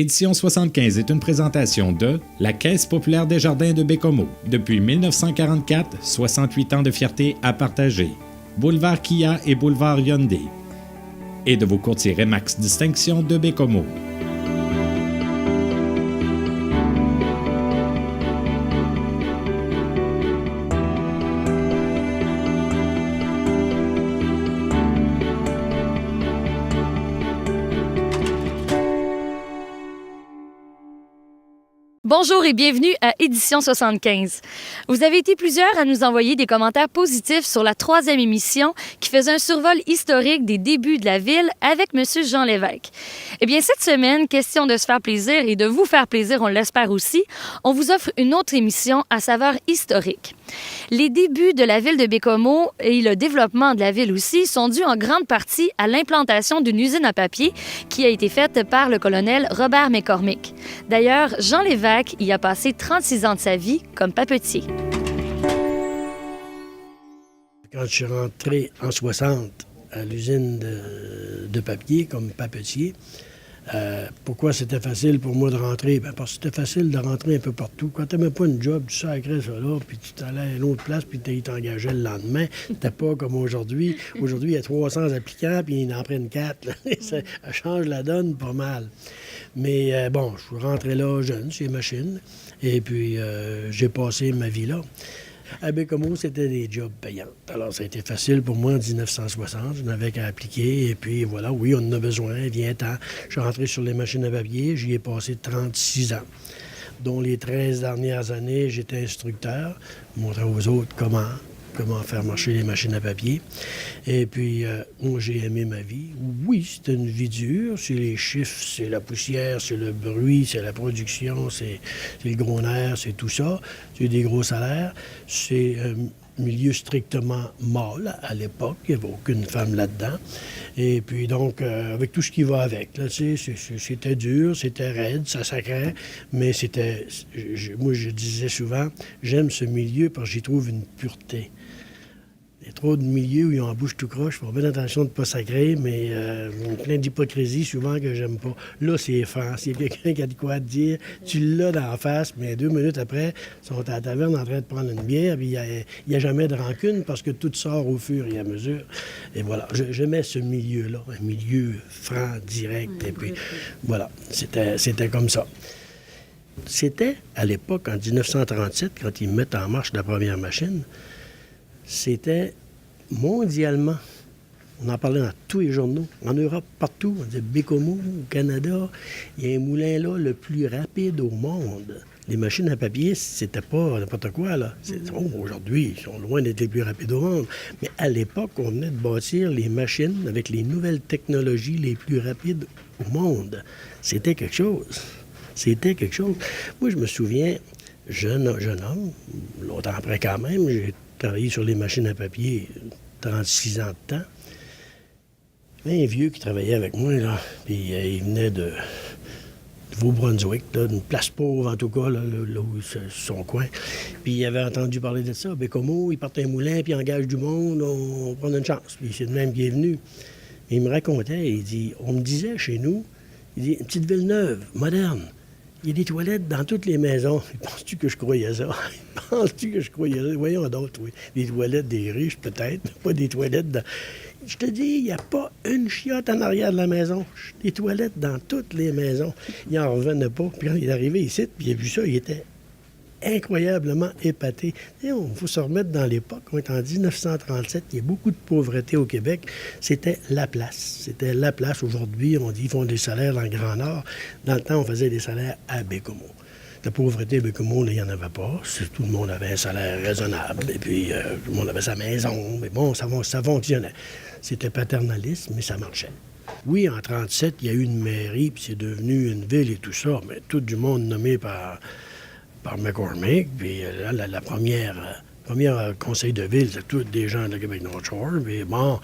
Édition 75 est une présentation de la Caisse populaire des jardins de Bécomo. Depuis 1944, 68 ans de fierté à partager. Boulevard Kia et Boulevard Hyundai. Et de vos courtiers Remax Distinction de Bécomo. Bonjour et bienvenue à Édition 75. Vous avez été plusieurs à nous envoyer des commentaires positifs sur la 3e émission qui faisait un survol historique des débuts de la ville avec M. Jean Lévesque. Eh bien, cette semaine, question de se faire plaisir et de vous faire plaisir, on l'espère aussi, on vous offre une autre émission à saveur historique. Les débuts de la ville de Bécomo et le développement de la ville aussi sont dus en grande partie à l'implantation d'une usine à papier qui a été faite par le colonel Robert McCormick. D'ailleurs, Jean Lévesque y a passé 36 ans de sa vie comme papetier. Quand je suis rentré en 60 à l'usine de papier comme papetier, pourquoi c'était facile pour moi de rentrer? Bien, parce que c'était facile de rentrer un peu partout. Quand tu n'avais pas une job, tu sacrais ça là, puis tu t'allais à une autre place, puis tu t'engageais le lendemain. C'était pas comme aujourd'hui. Aujourd'hui, il y a 300 applicants, puis ils en prennent 4. Là. Ça change la donne pas mal. Mais bon, je suis rentré là jeune, chez Machine, et puis j'ai passé ma vie là. À Bécomo, c'était des jobs payants. Alors, ça a été facile pour moi en 1960. Je n'avais qu'à appliquer. Et puis, voilà, oui, on en a besoin. Viens-t'en. Je suis rentré sur les machines à papier. J'y ai passé 36 ans. Dont les 13 dernières années, j'étais instructeur. Je montrais aux autres comment faire marcher les machines à papier. Et puis, moi, j'ai aimé ma vie. Oui, c'était une vie dure. C'est les chiffres, c'est la poussière, c'est le bruit, c'est la production, c'est le gros nerf, c'est tout ça. C'est des gros salaires. C'est un milieu strictement mâle à l'époque. Il n'y avait aucune femme là-dedans. Et puis, donc, avec tout ce qui va avec. Là, c'était dur, c'était raide, ça sacrait, mais c'était... Moi, je disais souvent, j'aime ce milieu parce que j'y trouve une pureté. Il y a trop de milieux où ils ont la bouche tout croche. Il faut faire bien attention de ne pas sacrer, mais plein d'hypocrisie souvent que j'aime pas. Là, c'est franc. S'il y a quelqu'un qui a de quoi te dire, tu l'as d'en face, mais 2 minutes après, ils sont à la taverne en train de prendre une bière, puis il n'y a jamais de rancune parce que tout sort au fur et à mesure. Et voilà, j'aimais ce milieu-là, un milieu franc, direct, et puis voilà, c'était comme ça. C'était, à l'époque, en 1937, quand ils mettent en marche la première machine, c'était mondialement. On en parlait dans tous les journaux. En Europe, partout. On disait Bécomo, au Canada, il y a un moulin là le plus rapide au monde. Les machines à papier, c'était pas n'importe quoi, là. Aujourd'hui, ils sont loin d'être les plus rapides au monde. Mais à l'époque, on venait de bâtir les machines avec les nouvelles technologies les plus rapides au monde. C'était quelque chose. C'était quelque chose. Moi, je me souviens, jeune homme, longtemps après quand même, j'ai travaillé sur les machines à papier 36 ans de temps. Un vieux qui travaillait avec moi, là, puis il venait de Nouveau-Brunswick, là, d'une place pauvre en tout cas, là où son coin. Puis il avait entendu parler de ça. Bécomo, il part un moulin, puis il engage du monde, on prend une chance. Puis c'est de même qui est venu. Il me racontait, il dit, on me disait chez nous, il dit, une petite ville neuve, moderne. Il y a des toilettes dans toutes les maisons. Penses-tu que je croyais ça? Penses-tu que je croyais ça? Voyons d'autres, oui. Des toilettes des riches, peut-être, mais pas des toilettes dans... Je te dis, il n'y a pas une chiotte en arrière de la maison. Des toilettes dans toutes les maisons. Il n'en revenait pas. Puis quand il est arrivé ici, puis il a vu ça, il était incroyablement épaté. Il faut se remettre dans l'époque. On est en 1937. Il y a beaucoup de pauvreté au Québec. C'était la place. C'était la place. Aujourd'hui, on dit qu'ils font des salaires dans le Grand Nord. Dans le temps, on faisait des salaires à Bécomo. La pauvreté à Bécomo, il n'y en avait pas. Tout le monde avait un salaire raisonnable. Et puis, tout le monde avait sa maison. Mais bon, ça fonctionnait. C'était paternaliste, mais ça marchait. Oui, en 1937, il y a eu une mairie, puis c'est devenu une ville et tout ça, mais tout du monde nommé par McCormick. Puis là, la première conseil de ville, c'est tous des gens de Québec-North Shore. Mais bon,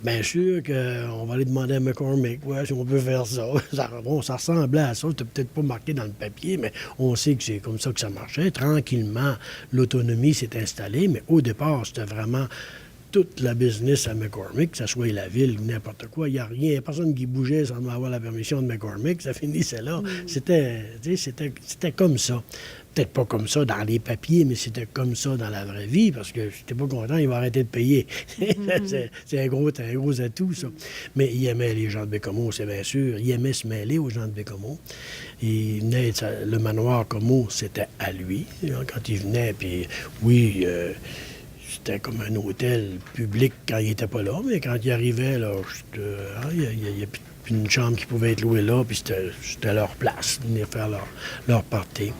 bien sûr qu'on va aller demander à McCormick, ouais, si on peut faire ça. Ça ressemblait à ça. C'était peut-être pas marqué dans le papier, mais on sait que c'est comme ça que ça marchait. Tranquillement, l'autonomie s'est installée, mais au départ, c'était vraiment toute la business à McCormick, que ce soit la ville ou n'importe quoi. Il n'y a rien, personne qui bougeait sans avoir la permission de McCormick. Ça finissait là. C'était comme ça. Peut-être pas comme ça dans les papiers, mais c'était comme ça dans la vraie vie, parce que si t'es pas content, il va arrêter de payer. C'est un gros atout, ça. Mais il aimait les gens de Bécomo, c'est bien sûr. Il aimait se mêler aux gens de Bécomo. Le manoir Como, c'était à lui, quand il venait. Puis oui, c'était comme un hôtel public quand il était pas là, mais quand il arrivait, là, il y a plus une chambre qui pouvait être louée là, puis c'était leur place, venir faire leur party.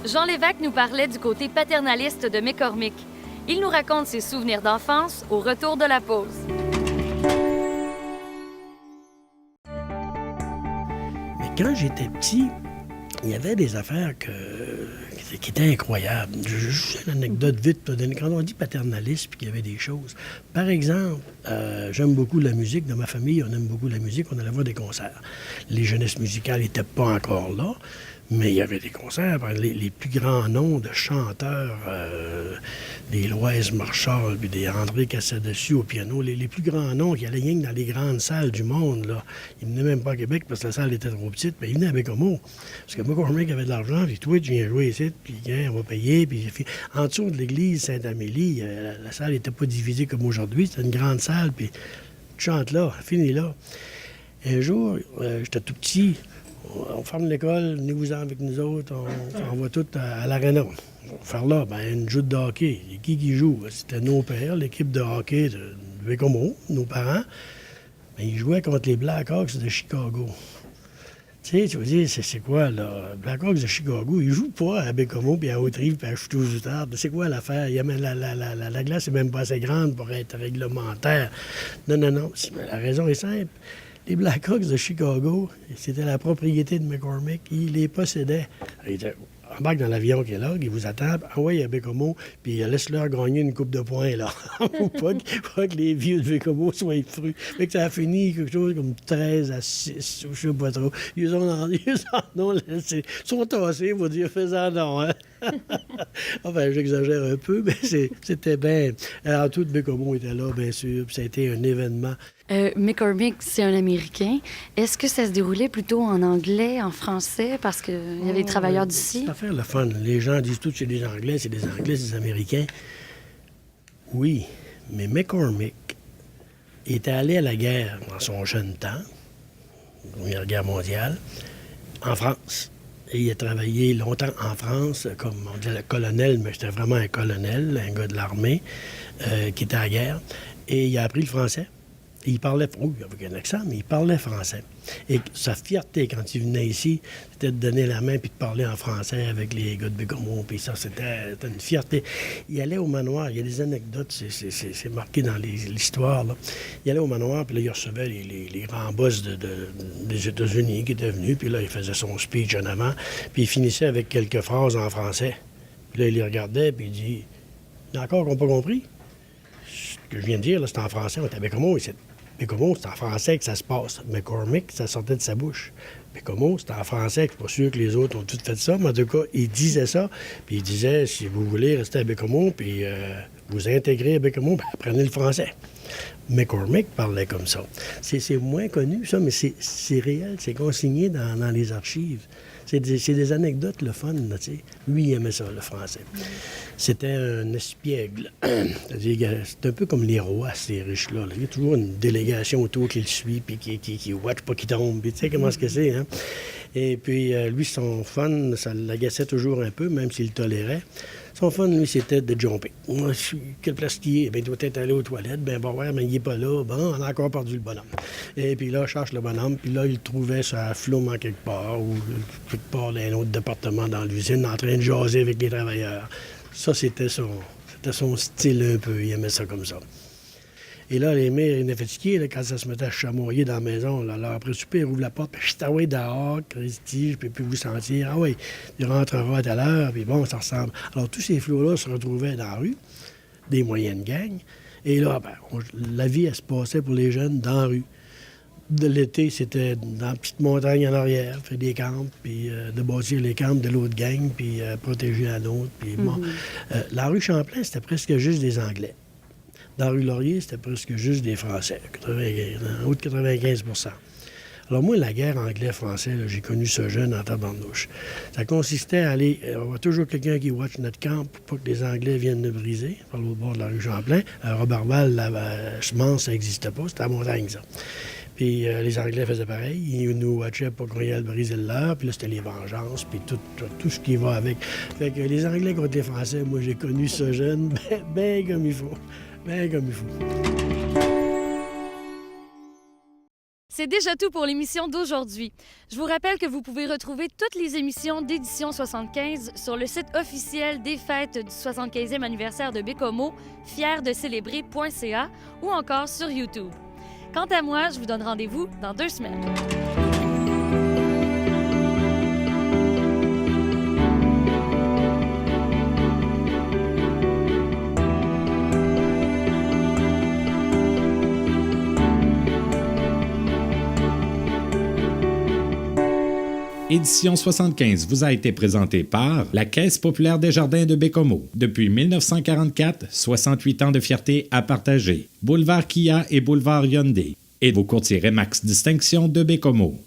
Jean Lévesque nous parlait du côté paternaliste de McCormick. Il nous raconte ses souvenirs d'enfance au retour de la pause. Mais quand j'étais petit, il y avait des affaires qui étaient incroyables. Juste une anecdote vite. Quand on dit paternaliste puis qu'il y avait des choses. Par exemple, j'aime beaucoup la musique. Dans ma famille, on aime beaucoup la musique. On allait voir des concerts. Les jeunesses musicales n'étaient pas encore là. Mais il y avait des concerts. Les plus grands noms de chanteurs, des Loïs Marchal, puis des André Cassadessus au piano, les plus grands noms qui allaient rien que dans les grandes salles du monde, là. Ils ne venaient même pas à Québec parce que la salle était trop petite, mais ils venaient à Bécomo. Parce que McCormick avait de l'argent, puis toi, tu viens jouer ici, puis on va payer. Puis en dessous de l'église Sainte-Amélie, la salle n'était pas divisée comme aujourd'hui. C'était une grande salle, puis tu chantes là, finis là. Un jour, j'étais tout petit. On ferme l'école, venez-vous-en avec nous autres, on va tous à l'aréna. On va faire là, une joute de hockey. Et qui joue? C'était nos pères, l'équipe de hockey de Bécomo, nos parents. Mais ils jouaient contre les Blackhawks de Chicago. Tu sais, tu vas dire, c'est quoi, là? Blackhawks de Chicago, ils jouent pas à Bécomo, puis à Haute-Rive, puis à Chouteau-Zoutard. C'est quoi l'affaire? La glace n'est même pas assez grande pour être réglementaire. Non. La raison est simple. Les Blackhawks de Chicago, c'était la propriété de McCormick. Il les possédait. Il disait, embarque dans l'avion qui est là, il vous attend, envoie à Bécomo, puis laisse-leur gagner une coupe de points, là. Faut pas que les vieux de Bécomo soient frus. Fait que ça a fini quelque chose comme 13-6, ou je sais pas trop. Ils en ont laissé. Ils sont tassés, vous dire, fais-en non, hein? Enfin, j'exagère un peu, mais c'était bien. Alors, tout Bécomo était là, bien sûr, puis ça a été un événement. McCormick, c'est un Américain. Est-ce que ça se déroulait plutôt en anglais, en français, parce qu'il y avait des travailleurs d'ici? C'est affaire le fun. Les gens disent tous que c'est des Anglais, c'est des Américains. Oui, mais McCormick était allé à la guerre dans son jeune temps, Première Guerre mondiale, en France. Et il a travaillé longtemps en France, comme on disait le colonel, mais c'était vraiment un colonel, un gars de l'armée, qui était à la guerre. Et il a appris le français. Et il parlait, avec un accent, mais il parlait français. Et sa fierté, quand il venait ici, c'était de donner la main puis de parler en français avec les gars de Bécomo. Puis ça, c'était une fierté. Il allait au manoir. Il y a des anecdotes, c'est marqué dans l'histoire, là. Il allait au manoir, puis là, il recevait les grands boss des États-Unis qui étaient venus. Puis là, il faisait son speech en avant. Puis il finissait avec quelques phrases en français. Puis là, il les regardait, puis il dit, « Il y en a encore qu'on n'a pas compris? Ce que je viens de dire, là, c'est en français. On était à Bécomo, ici. Bécomo, c'est en français que ça se passe. McCormick, ça sortait de sa bouche. Bécomo, c'est en français. Je suis pas sûr que les autres ont tout fait ça, mais en tout cas, il disait ça. Puis il disait, si vous voulez rester à Bécomo, puis vous intégrer à Bécomo, ben, apprenez le français. McCormick parlait comme ça. C'est moins connu, ça, mais c'est réel. C'est consigné dans les archives. C'est des anecdotes, le fun, là, tu sais. Lui, il aimait ça, le français. C'était un espiègle. C'est-à-dire, c'est un peu comme les rois, ces riches-là. Là. Il y a toujours une délégation autour qui le suit, puis qui watch pas qu'il tombe. Puis tu sais comment c'est, hein? Et puis, lui, son fun, ça l'agaçait toujours un peu, même s'il le tolérait. Son fun, lui, c'était de jumper. Quelle place qu'il est? Bien, il doit être allé aux toilettes. Bien, bon, ouais, mais il n'est pas là. Bon, on a encore perdu le bonhomme. Et puis là, je cherche le bonhomme. Puis là, il le trouvait sur la flume en quelque part, ou quelque part dans un autre département dans l'usine, en train de jaser avec les travailleurs. Ça, c'était son style un peu. Il aimait ça comme ça. Et là, les mères, ils étaient fatigués, là, quand ça se mettait à chamoyer dans la maison. Là. Alors, après souper, ils ouvrent la porte, puis je t'envoie dehors, Christy, je peux plus vous sentir. Ah oui, il rentrera tout à l'heure, puis bon, ça ressemble. Alors, tous ces flots-là se retrouvaient dans la rue, des moyennes gangs. Et là, la vie, elle se passait pour les jeunes dans la rue. De l'été, c'était dans la petite montagne en arrière, faire des camps, puis de bâtir les camps de l'autre gang, puis protéger la nôtre. Puis bon. La rue Champlain, c'était presque juste des Anglais. Dans la rue Laurier, c'était presque juste des Français, en haut de 95 %. Alors moi, la guerre anglais-français, j'ai connu ça jeune en tabarnouche. Ça consistait à aller... On voit toujours quelqu'un qui watch notre camp pour pas que les Anglais viennent nous briser, par l'autre bord de la rue Champlain. À Roberval, la semence, ça n'existait pas, c'était à la montagne, ça. Puis les Anglais faisaient pareil. Ils nous watchaient pour qu'on aille briser le leur. Puis là, c'était les vengeances, puis tout ce qui va avec. Fait que les Anglais contre les Français, moi, j'ai connu ça jeune, ben comme il faut. Ben comme il faut. C'est déjà tout pour l'émission d'aujourd'hui. Je vous rappelle que vous pouvez retrouver toutes les émissions d'Édition 75 sur le site officiel des fêtes du 75e anniversaire de Bécomo, fierdecélébrer.ca, ou encore sur YouTube. Quant à moi, je vous donne rendez-vous dans 2 semaines. Édition 75 vous a été présentée par la Caisse populaire des jardins de Bécomo. Depuis 1944, 68 ans de fierté à partager. Boulevard Kia et Boulevard Hyundai. Et vos courtiers Remax Distinction de Bécomo.